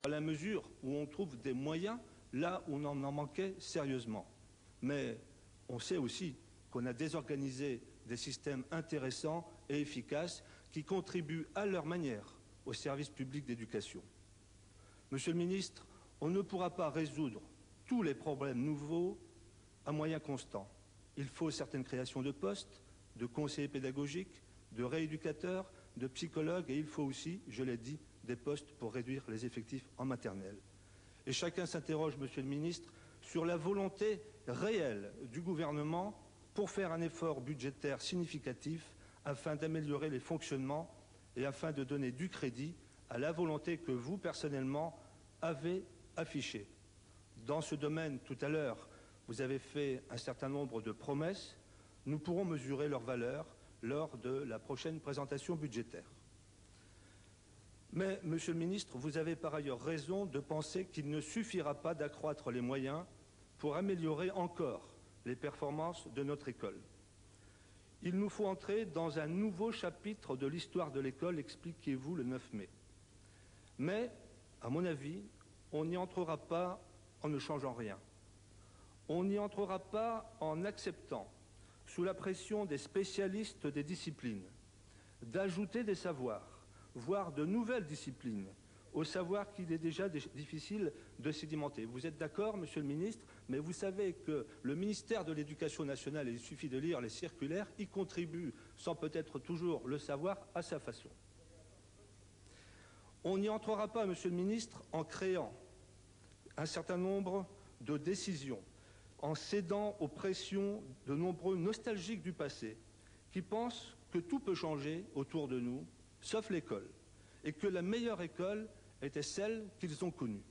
à la mesure où on trouve des moyens là où on en manquait sérieusement. Mais on sait aussi qu'on a désorganisé des systèmes intéressants et efficaces qui contribuent à leur manière au service public d'éducation. Monsieur le ministre, on ne pourra pas résoudre tous les problèmes nouveaux à moyens constants. Il faut certaines créations de postes, de conseillers pédagogiques, de rééducateurs, de psychologues et il faut aussi, je l'ai dit, des postes pour réduire les effectifs en maternelle. Et chacun s'interroge, Monsieur le ministre, sur la volonté réelle du gouvernement pour faire un effort budgétaire significatif afin d'améliorer les fonctionnements et afin de donner du crédit à la volonté que vous, personnellement, avez affichée. Dans ce domaine, tout à l'heure, vous avez fait un certain nombre de promesses. Nous pourrons mesurer leur valeur lors de la prochaine présentation budgétaire. Mais, Monsieur le ministre, vous avez par ailleurs raison de penser qu'il ne suffira pas d'accroître les moyens pour améliorer encore les performances de notre école. Il nous faut entrer dans un nouveau chapitre de l'histoire de l'école, expliquez-vous le 9 mai. Mais, à mon avis, on n'y entrera pas en ne changeant rien. On n'y entrera pas en acceptant, sous la pression des spécialistes des disciplines, d'ajouter des savoirs, voire de nouvelles disciplines, au savoir qu'il est déjà difficile de sédimenter. Vous êtes d'accord, Monsieur le ministre, mais vous savez que le ministère de l'Éducation nationale, et il suffit de lire les circulaires, y contribue, sans peut-être toujours le savoir, à sa façon. On n'y entrera pas, Monsieur le ministre, en créant un certain nombre de décisions, en cédant aux pressions de nombreux nostalgiques du passé, qui pensent que tout peut changer autour de nous, sauf l'école, et que la meilleure école était celle qu'ils ont connue.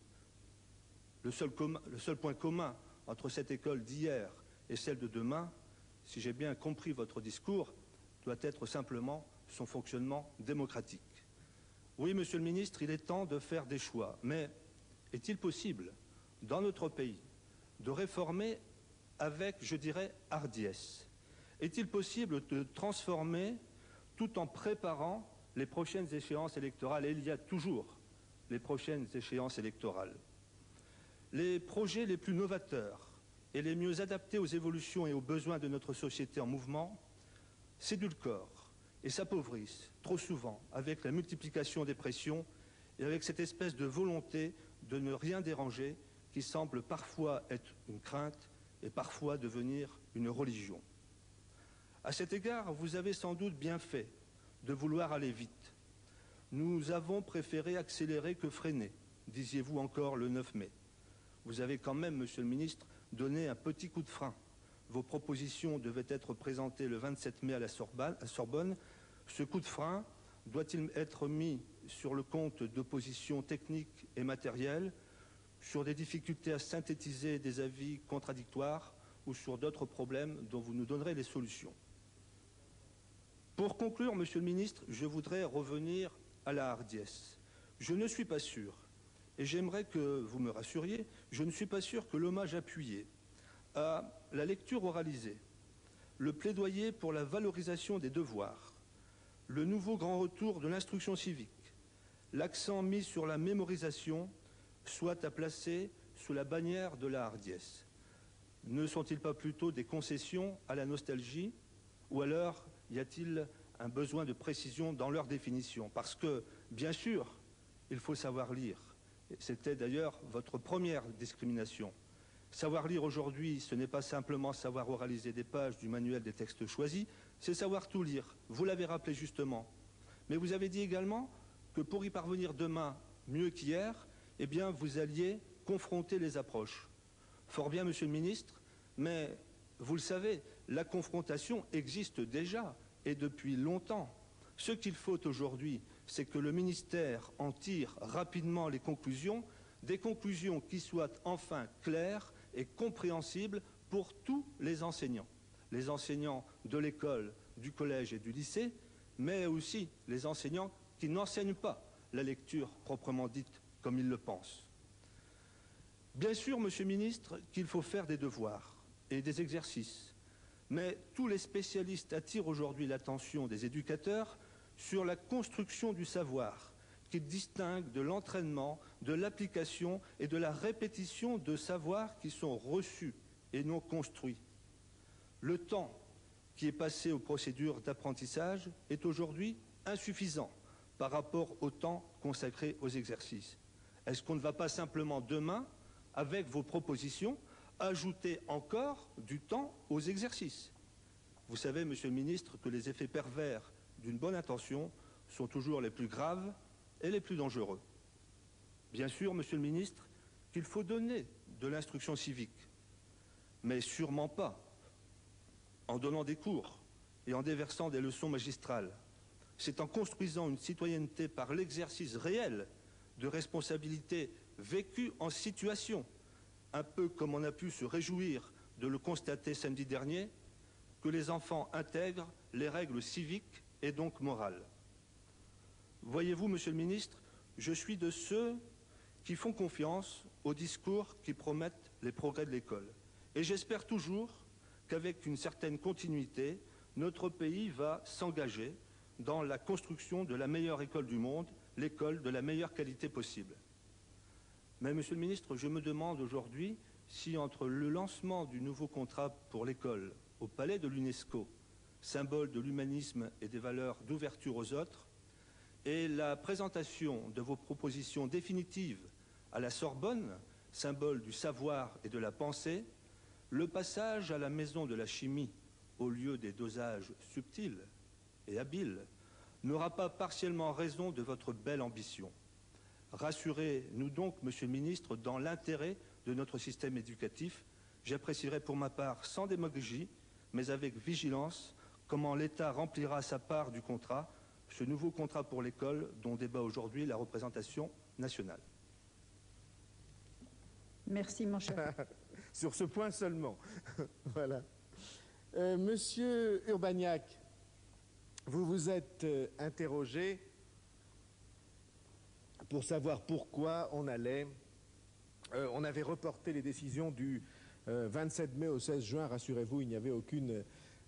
Le seul point commun entre cette école d'hier et celle de demain, si j'ai bien compris votre discours, doit être simplement son fonctionnement démocratique. Oui, Monsieur le ministre, il est temps de faire des choix, mais est-il possible, dans notre pays, de réformer avec, je dirais, hardiesse? Est-il possible de transformer tout en préparant les prochaines échéances électorales? Et il y a toujours les prochaines échéances électorales. Les projets les plus novateurs et les mieux adaptés aux évolutions et aux besoins de notre société en mouvement s'édulcorent et s'appauvrissent trop souvent avec la multiplication des pressions et avec cette espèce de volonté de ne rien déranger qui semble parfois être une crainte et parfois devenir une religion. À cet égard, vous avez sans doute bien fait de vouloir aller vite. Nous avons préféré accélérer que freiner, disiez-vous encore le 9 mai. Vous avez quand même, Monsieur le ministre, donné un petit coup de frein. Vos propositions devaient être présentées le 27 mai à la Sorbonne. Ce coup de frein doit-il être mis sur le compte d'oppositions techniques et matérielles, sur des difficultés à synthétiser des avis contradictoires ou sur d'autres problèmes dont vous nous donnerez les solutions? Pour conclure, Monsieur le ministre, je voudrais revenir à la hardiesse. Je ne suis pas sûr, et j'aimerais que vous me rassuriez, je ne suis pas sûr que l'hommage appuyé à la lecture oralisée, le plaidoyer pour la valorisation des devoirs, le nouveau grand retour de l'instruction civique, l'accent mis sur la mémorisation soit à placer sous la bannière de la hardiesse. Ne sont-ils pas plutôt des concessions à la nostalgie, ou alors y a-t-il un besoin de précision dans leur définition? Parce que, bien sûr, il faut savoir lire. C'était d'ailleurs votre première discrimination. Savoir lire aujourd'hui, ce n'est pas simplement savoir oraliser des pages du manuel des textes choisis, c'est savoir tout lire. Vous l'avez rappelé justement. Mais vous avez dit également que pour y parvenir demain mieux qu'hier, eh bien, vous alliez confronter les approches. Fort bien, Monsieur le ministre, mais vous le savez, la confrontation existe déjà et depuis longtemps. Ce qu'il faut aujourd'hui, c'est que le ministère en tire rapidement les conclusions, des conclusions qui soient enfin claires et compréhensibles pour tous les enseignants de l'école, du collège et du lycée, mais aussi les enseignants qui n'enseignent pas la lecture proprement dite comme ils le pensent. Bien sûr, Monsieur le ministre, qu'il faut faire des devoirs et des exercices, mais tous les spécialistes attirent aujourd'hui l'attention des éducateurs sur la construction du savoir qui distingue de l'entraînement, de l'application et de la répétition de savoirs qui sont reçus et non construits. Le temps qui est passé aux procédures d'apprentissage est aujourd'hui insuffisant par rapport au temps consacré aux exercices. Est-ce qu'on ne va pas simplement demain, avec vos propositions, ajouter encore du temps aux exercices? Vous savez, Monsieur le Ministre, que les effets pervers d'une bonne intention sont toujours les plus graves et les plus dangereux. Bien sûr, Monsieur le Ministre, qu'il faut donner de l'instruction civique, mais sûrement pas en donnant des cours et en déversant des leçons magistrales. C'est en construisant une citoyenneté par l'exercice réel de responsabilités vécues en situation, un peu comme on a pu se réjouir de le constater samedi dernier, que les enfants intègrent les règles civiques et donc morales. Voyez-vous, Monsieur le Ministre, je suis de ceux qui font confiance aux discours qui promettent les progrès de l'école. Et j'espère toujours qu'avec une certaine continuité, notre pays va s'engager dans la construction de la meilleure école du monde, l'école de la meilleure qualité possible. Mais, Monsieur le Ministre, je me demande aujourd'hui si entre le lancement du nouveau contrat pour l'école au Palais de l'UNESCO, symbole de l'humanisme et des valeurs d'ouverture aux autres, et la présentation de vos propositions définitives à la Sorbonne, symbole du savoir et de la pensée, le passage à la maison de la chimie, au lieu des dosages subtils et habiles, n'aura pas partiellement raison de votre belle ambition. Rassurez-nous donc, Monsieur le Ministre, dans l'intérêt de notre système éducatif. J'apprécierai pour ma part, sans démagogie, mais avec vigilance, comment l'État remplira sa part du contrat, ce nouveau contrat pour l'école dont débat aujourd'hui la représentation nationale. Merci, mon cher. Sur ce point seulement. Voilà. Monsieur Urbaniak, vous vous êtes interrogé pour savoir pourquoi on avait reporté les décisions du 27 mai au 16 juin. Rassurez-vous, il n'y avait aucune,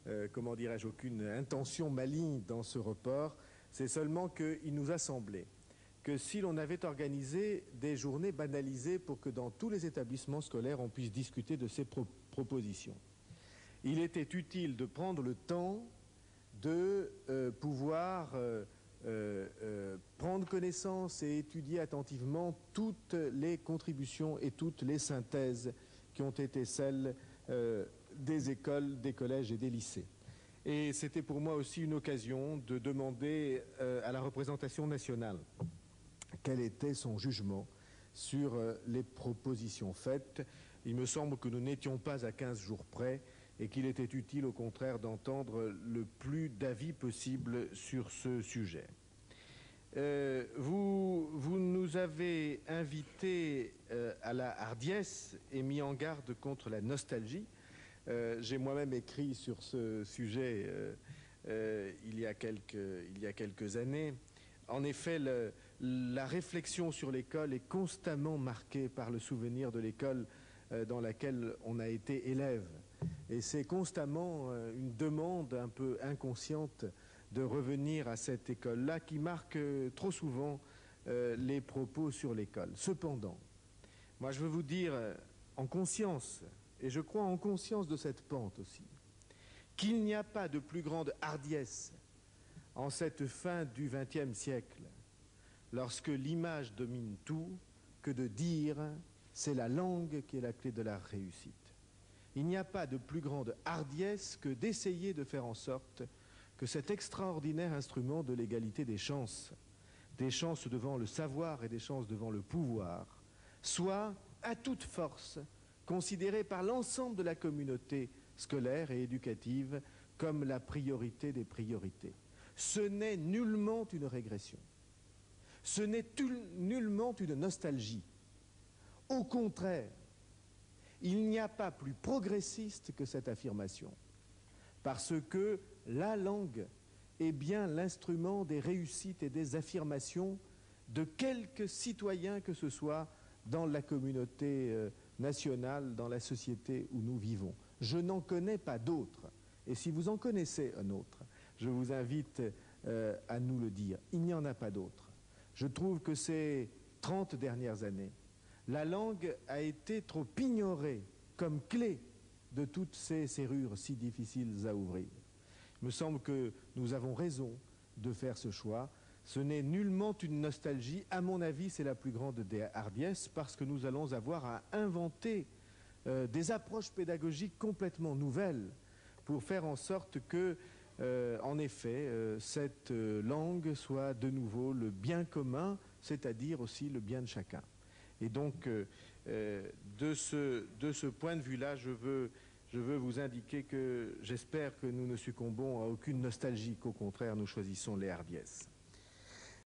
aucune intention maligne dans ce report. C'est seulement qu'il nous a semblé que si l'on avait organisé des journées banalisées pour que dans tous les établissements scolaires on puisse discuter de ces propositions, il était utile de prendre le temps de pouvoir prendre connaissance et étudier attentivement toutes les contributions et toutes les synthèses qui ont été celles des écoles, des collèges et des lycées. Et c'était pour moi aussi une occasion de demander à la représentation nationale quel était son jugement sur les propositions faites. Il me semble que nous n'étions pas à 15 jours près et qu'il était utile au contraire d'entendre le plus d'avis possible sur ce sujet. Vous nous avez invités à la hardiesse et mis en garde contre la nostalgie. J'ai moi-même écrit sur ce sujet il y a quelques années. En effet, la réflexion sur l'école est constamment marquée par le souvenir de l'école dans laquelle on a été élève. Et c'est constamment une demande un peu inconsciente de revenir à cette école-là qui marque trop souvent les propos sur l'école. Cependant, moi je veux vous dire en conscience, et je crois en conscience de cette pente aussi, qu'il n'y a pas de plus grande hardiesse en cette fin du XXe siècle, lorsque l'image domine tout, que de dire c'est la langue qui est la clé de la réussite. Il n'y a pas de plus grande hardiesse que d'essayer de faire en sorte que cet extraordinaire instrument de l'égalité des chances devant le savoir et des chances devant le pouvoir, soit à toute force considéré par l'ensemble de la communauté scolaire et éducative comme la priorité des priorités. Ce n'est nullement une régression. Ce n'est nullement une nostalgie. Au contraire, il n'y a pas plus progressiste que cette affirmation, parce que la langue est bien l'instrument des réussites et des affirmations de quelque citoyen que ce soit dans la communauté nationale, dans la société où nous vivons. Je n'en connais pas d'autre. Et si vous en connaissez un autre, je vous invite à nous le dire. Il n'y en a pas d'autre. Je trouve que ces 30 dernières années, la langue a été trop ignorée comme clé de toutes ces serrures si difficiles à ouvrir. Il me semble que nous avons raison de faire ce choix. Ce n'est nullement une nostalgie. À mon avis, c'est la plus grande des hardiesses parce que nous allons avoir à inventer des approches pédagogiques complètement nouvelles pour faire en sorte que, en effet, cette langue soit de nouveau le bien commun, c'est-à-dire aussi le bien de chacun. Et donc, de ce point de vue-là, je veux vous indiquer que j'espère que nous ne succombons à aucune nostalgie, qu'au contraire, nous choisissons les hardiesses.